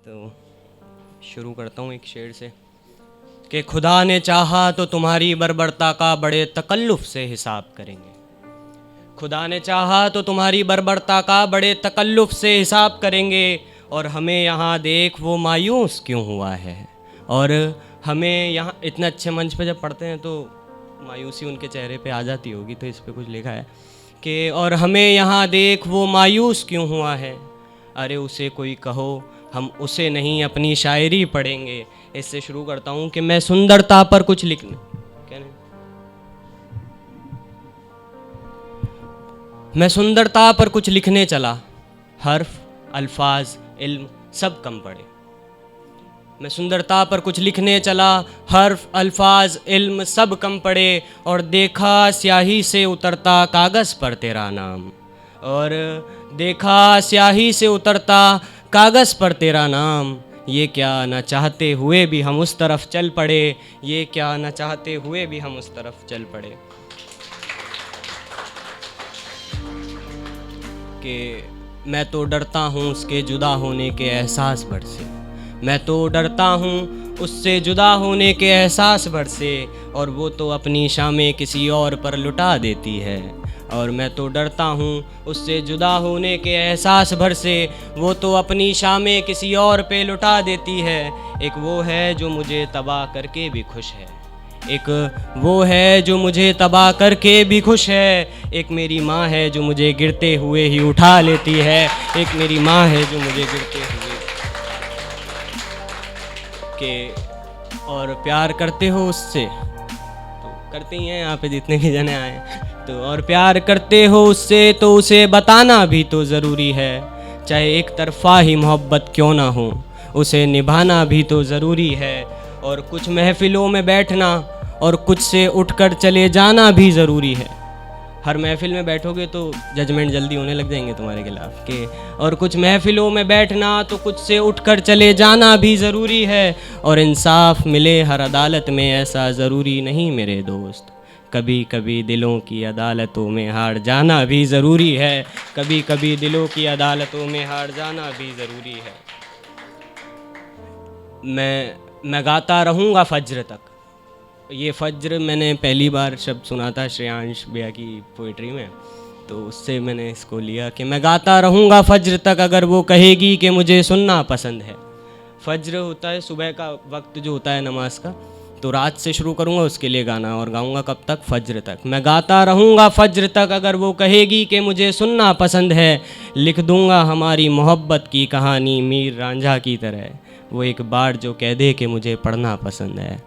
तो शुरू करता हूँ एक शेर से कि खुदा ने चाहा तो तुम्हारी बर्बरता का बड़े तकल्लुफ़ से हिसाब करेंगे। खुदा ने चाहा तो तुम्हारी बर्बरता का बड़े तकल्लुफ़ से हिसाब करेंगे। और हमें यहाँ देख वो मायूस क्यों हुआ है। और हमें यहाँ इतने अच्छे मंच पे जब पढ़ते हैं तो मायूसी उनके चेहरे पे आ जाती होगी, तो इस पे कुछ लिखा है कि और हमें यहाँ देख वो मायूस क्यों हुआ है। अरे उसे कोई कहो, हम उसे नहीं अपनी शायरी पढ़ेंगे। इससे शुरू करता हूँ कि मैं सुंदरता पर कुछ लिखने क्या नहीं मैं सुंदरता पर कुछ लिखने चला, हर्फ अल्फाज इल्म सब कम पड़े। मैं सुंदरता पर कुछ लिखने चला, हर्फ अल्फाज इल्म सब कम पड़े। और देखा स्याही से उतरता कागज़ पर तेरा नाम। और देखा स्याही से उतरता कागज़ पर तेरा नाम। ये क्या न चाहते हुए भी हम उस तरफ चल पड़े। ये क्या न चाहते हुए भी हम उस तरफ चल पड़े। कि मैं तो डरता हूँ उसके जुदा होने के एहसास भर से। मैं तो डरता हूँ उससे जुदा होने के एहसास भर से। और वो तो अपनी शामें किसी और पर लुटा देती है। और मैं तो डरता हूँ उससे जुदा होने के एहसास भर से। वो तो अपनी शामें किसी और पे लुटा देती है। एक वो है जो मुझे तबाह करके भी खुश है। एक वो है जो मुझे तबाह करके भी खुश है। एक मेरी माँ है जो मुझे गिरते हुए ही उठा लेती है। एक मेरी माँ है जो मुझे गिरते हुए के और प्यार करते हो उससे तो करते ही हैं यहाँ पे जितने भी जने आए तो। और प्यार करते हो उससे तो उसे बताना भी तो ज़रूरी है। चाहे एक तरफ़ा ही मोहब्बत क्यों ना हो, उसे निभाना भी तो ज़रूरी है। और कुछ महफ़िलों में बैठना और कुछ से उठकर चले जाना भी ज़रूरी है। हर महफ़िल में बैठोगे तो जजमेंट जल्दी होने लग जाएंगे तुम्हारे खिलाफ के। और कुछ महफ़िलों में बैठना तो कुछ से उठकर चले जाना भी ज़रूरी है। और इंसाफ मिले हर अदालत में ऐसा ज़रूरी नहीं मेरे दोस्त। कभी कभी दिलों की अदालतों में हार जाना भी ज़रूरी है। कभी कभी दिलों की अदालतों में हार जाना भी ज़रूरी है। मैं गाता रहूँगा फ़ज्र तक। ये फ़ज्र मैंने पहली बार शब्द सुना था श्रेयांश भैया की पोइट्री में, तो उससे मैंने इसको लिया कि मैं गाता रहूँगा फ़ज्र तक अगर वो कहेगी कि मुझे सुनना पसंद है। फ़ज्र होता है सुबह का वक्त जो होता है नमाज का, तो रात से शुरू करूँगा उसके लिए गाना और गाऊँगा कब तक, फ़ज्र तक। मैं गाता रहूँगा फ़ज्र तक अगर वो कहेगी कि मुझे सुनना पसंद है। लिख दूँगा हमारी मोहब्बत की कहानी मीर रांझा की तरह, वो एक बार जो कह दे कि मुझे पढ़ना पसंद है।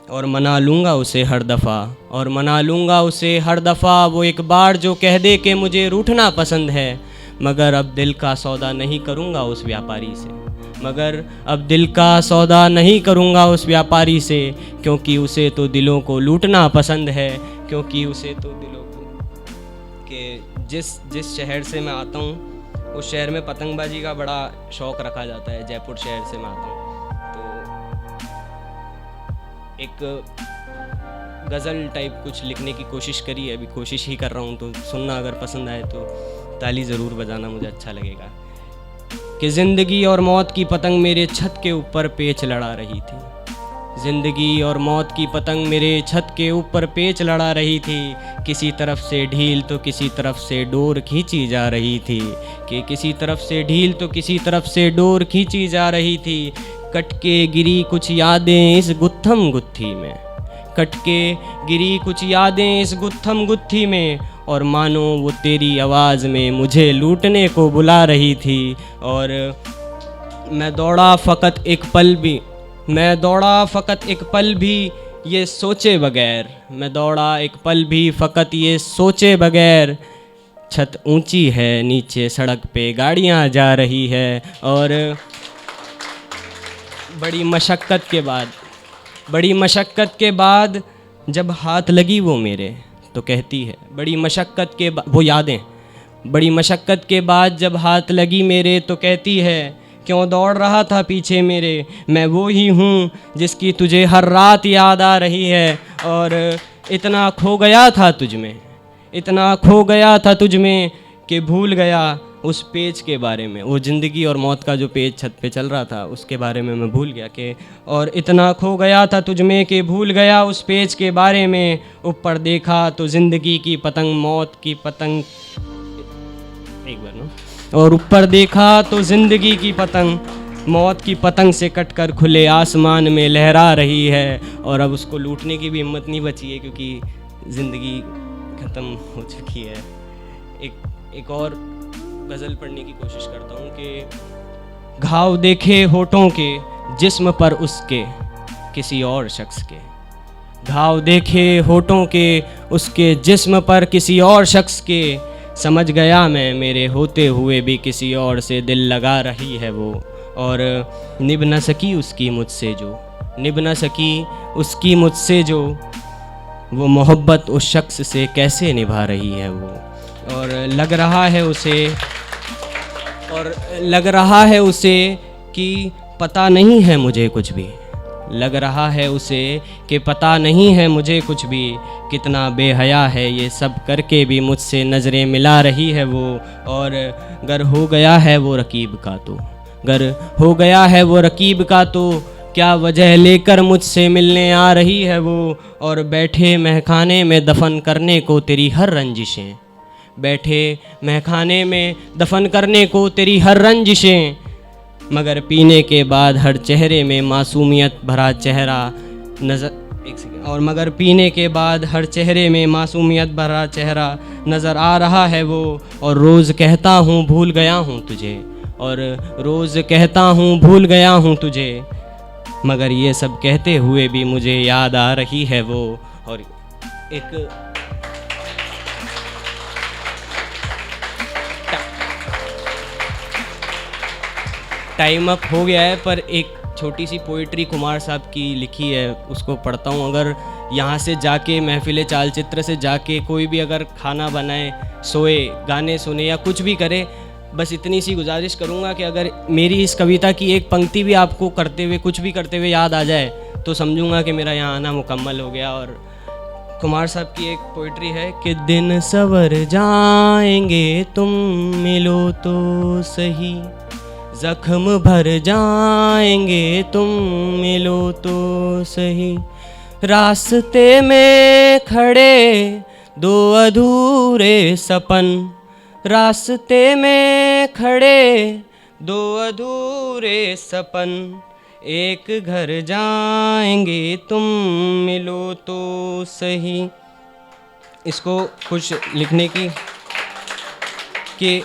और मना लूँगा उसे हर दफ़ा, और मना लूँगा उसे हर दफ़ा, वो एक बार जो कह दे कि मुझे रूठना पसंद है। मगर अब दिल का सौदा नहीं करूँगा उस व्यापारी से। मगर अब दिल का सौदा नहीं करूँगा उस व्यापारी से। क्योंकि उसे तो दिलों को लूटना पसंद है। क्योंकि उसे तो दिलों को कि जिस शहर से मैं आता हूँ उस शहर में पतंगबाजी का बड़ा शौक़ रखा जाता है। जयपुर शहर से मैं आता हूँ एक गज़ल टाइप कुछ लिखने की कोशिश करी है, अभी कोशिश ही कर रहा हूँ। तो सुनना अगर पसंद आए तो ताली ज़रूर बजाना, मुझे अच्छा लगेगा। कि ज़िंदगी और मौत की पतंग मेरे छत के ऊपर पेच लड़ा रही थी। ज़िंदगी और मौत की पतंग मेरे छत के ऊपर पेच लड़ा रही थी। किसी तरफ से ढील तो किसी तरफ से डोर खींची जा रही थी। कि किसी तरफ से ढील तो किसी तरफ से डोर खींची जा रही थी। कट के गिरी कुछ यादें इस गुत्थम गुत्थी में। कट के गिरी कुछ यादें इस गुत्थम गुत्थी में। और मानो वो तेरी आवाज़ में मुझे लूटने को बुला रही थी। और मैं दौड़ा फ़कत एक पल भी ये सोचे बगैर। मैं दौड़ा एक पल भी फ़कत ये सोचे बगैर। छत ऊंची है नीचे सड़क पे गाड़ियाँ जा रही है। और बड़ी मशक्क़त के बाद जब हाथ लगी वो मेरे तो कहती है, बड़ी मशक्क़त के बाद वो यादें, बड़ी मशक्क़त के बाद जब हाथ लगी मेरे तो कहती है, क्यों दौड़ रहा था पीछे मेरे, मैं वो ही हूँ जिसकी तुझे हर रात याद आ रही है। और इतना खो गया था तुझ में कि भूल गया उस पेज के बारे में, वो ज़िंदगी और मौत का जो पेज छत पे चल रहा था उसके बारे में मैं भूल गया कि और इतना खो गया था तुझ में कि भूल गया उस पेज के बारे में। ऊपर देखा तो ज़िंदगी की पतंग मौत की पतंग, एक बार ना, और ऊपर देखा तो ज़िंदगी की पतंग मौत की पतंग से कटकर खुले आसमान में लहरा रही है। और अब उसको लूटने की भी हिम्मत नहीं बची है क्योंकि ज़िंदगी ख़त्म हो चुकी है। एक और गज़ल पढ़ने की कोशिश करता हूँ कि घाव देखे होठों के जिस्म पर उसके किसी और शख्स के, घाव देखे होठों के उसके जिस्म पर किसी और शख्स के, समझ गया मैं मेरे होते हुए भी किसी और से दिल लगा रही है वो। और निभ न सकी उसकी मुझसे जो, निभ न सकी उसकी मुझसे जो, वो मोहब्बत उस शख्स से कैसे निभा रही है वो। और लग रहा है उसे कि पता नहीं है मुझे कुछ भी, लग रहा है उसे कि पता नहीं है मुझे कुछ भी, कितना बेहया है ये सब करके भी मुझसे नज़रें मिला रही है वो। और गर हो गया है वो रकीब का तो, गर हो गया है वो रकीब का तो, क्या वजह लेकर मुझसे मिलने आ रही है वो। और बैठे महखाने में दफन करने को तेरी हर रंजिशें, बैठे महखाने में दफन करने को तेरी हर रंजिशें, मगर पीने के बाद हर चेहरे में मासूमियत भरा चेहरा नज़र, एक सेकंड, और मगर पीने के बाद हर चेहरे में मासूमियत भरा चेहरा नज़र आ रहा है वो। और रोज़ कहता हूँ भूल गया हूँ तुझे, और रोज़ कहता हूँ भूल गया हूँ तुझे, मगर ये सब कहते हुए भी मुझे याद आ रही है वो। और एक टाइम अप हो गया है, पर एक छोटी सी पोइट्री कुमार साहब की लिखी है उसको पढ़ता हूँ। अगर यहाँ से जाके महफिल चालचित्र से जाके कोई भी अगर खाना बनाए, सोए, गाने सुने या कुछ भी करे, बस इतनी सी गुजारिश करूँगा कि अगर मेरी इस कविता की एक पंक्ति भी आपको करते हुए कुछ भी करते हुए याद आ जाए तो समझूंगा कि मेरा यहाँ आना मुकम्मल हो गया। और कुमार साहब की एक पोइट्री है कि दिन सवर जाएंगे तुम मिलो तो सही, ज़ख्म भर जाएंगे तुम मिलो तो सही, रास्ते में खड़े दो अधूरे सपन, रास्ते में खड़े दो अधूरे सपन, एक घर जाएंगे तुम मिलो तो सही। इसको कुछ लिखने की कि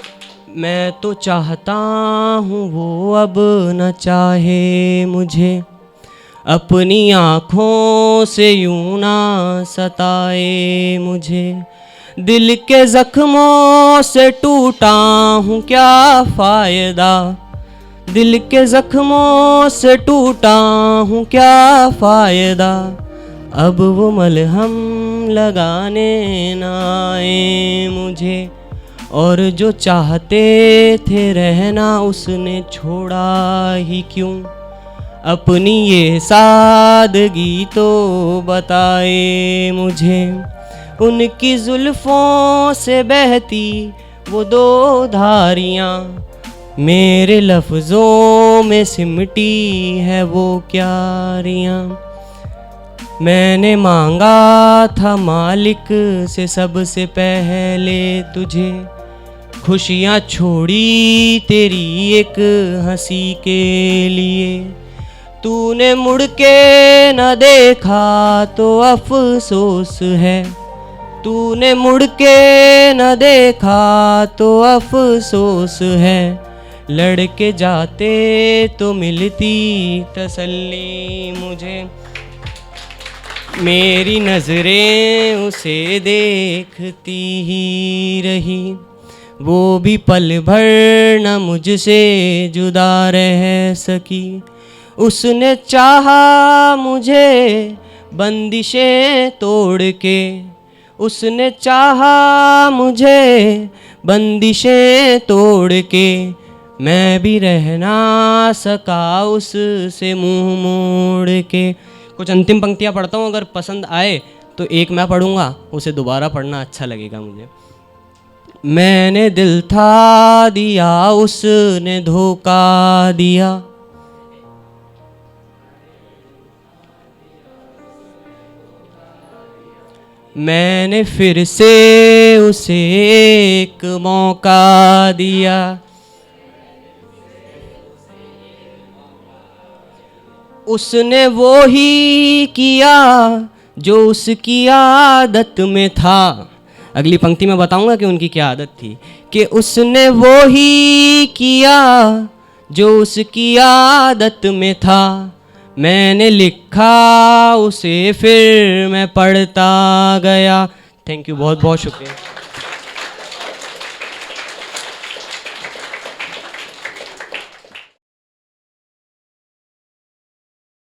मैं तो चाहता हूँ वो अब न चाहे मुझे, अपनी आँखों से यूं ना सताए मुझे, दिल के ज़ख्मों से टूटा हूँ क्या फ़ायदा, दिल के ज़ख्मों से टूटा हूँ क्या फ़ायदा, अब वो मलहम लगाने ना आए मुझे, और जो चाहते थे रहना उसने छोड़ा ही क्यों, अपनी ये सादगी तो बताए मुझे, उनकी जुल्फ़ों से बहती वो दो धारियाँ, मेरे लफ्ज़ों में सिमटी है वो क्यारियाँ, मैंने मांगा था मालिक से सबसे पहले तुझे, खुशियाँ छोड़ी तेरी एक हंसी के लिए, तूने मुड़ के न देखा तो अफसोस है, तूने मुड़ के न देखा तो अफसोस है, लड़के जाते तो मिलती तसल्ली मुझे, मेरी नज़रें उसे देखती ही रही, वो भी पल भर न मुझसे जुदा रह सकी, उसने चाहा मुझे बंदिशें तोड़ के, उसने चाहा मुझे बंदिशें तोड़ के, मैं भी रह ना सका उससे मुंह मोड़ के। कुछ अंतिम पंक्तियाँ पढ़ता हूँ, अगर पसंद आए तो एक मैं पढ़ूँगा, उसे दोबारा पढ़ना अच्छा लगेगा मुझे। मैंने दिल था दिया, उसने धोखा दिया। मैंने फिर से उसे एक मौका दिया। उसने वो ही किया जो उसकी आदत में था। अगली पंक्ति में बताऊंगा कि उनकी क्या आदत थी, कि उसने वो ही किया जो उसकी आदत में था। मैंने लिखा उसे फिर मैं पढ़ता गया। थैंक यू, बहुत बहुत शुक्रिया।